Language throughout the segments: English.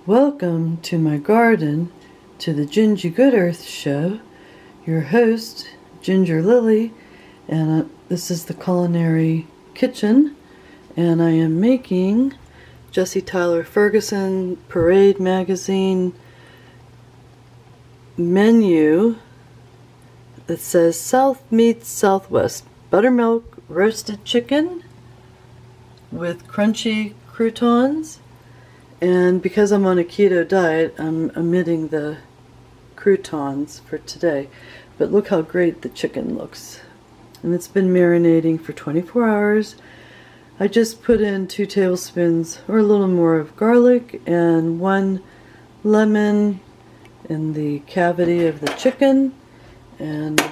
Welcome to my garden, to the GinGee GoodEarth show. Your host, Ginger Lily, and this is the Culinary Kitchen, and I am making Jessie Tyler Ferguson Parade Magazine menu that says South meets Southwest buttermilk roasted chicken with crunchy croutons. And because I'm on a keto diet, I'm omitting the croutons for today. But look how great the chicken looks. And it's been marinating for 24 hours. I just put in 2 tablespoons or a little more of garlic and 1 lemon in the cavity of the chicken. And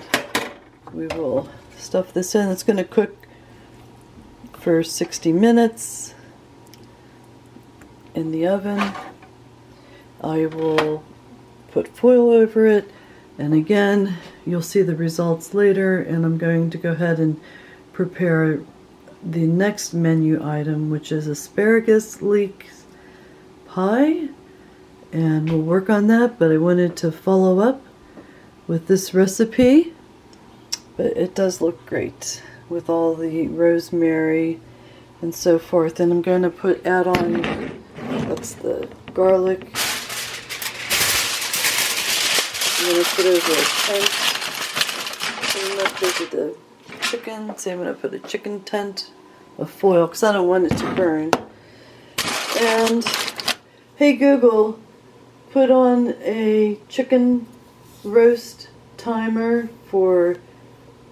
we will stuff this in. It's going to cook for 60 minutes. In the oven. I will put foil over it, and again you'll see the results later, and I'm going to go ahead and prepare the next menu item, which is asparagus leeks pie, and we'll work on that. But I wanted to follow up with this recipe, but it does look great with all the rosemary and so forth. And I'm going to add on, that's the garlic. I'm going to put over a tent. I'm going to put the chicken. So I'm going to put a chicken tent of foil because I don't want it to burn. And hey Google, put on a chicken roast timer for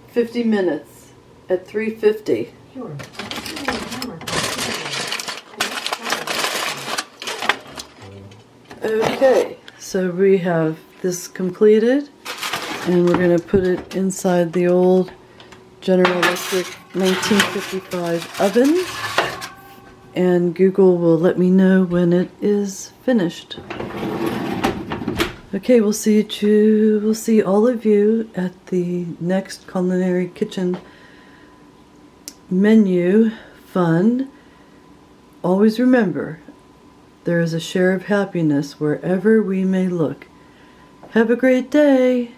50 minutes at 350. Sure. Okay, so we have this completed, and we're going to put it inside the old General Electric 1955 oven, and Google will let me know when it is finished. Okay, we'll see all of you at the next Culinary Kitchen menu fun. Always remember, there is a share of happiness wherever we may look. Have a great day!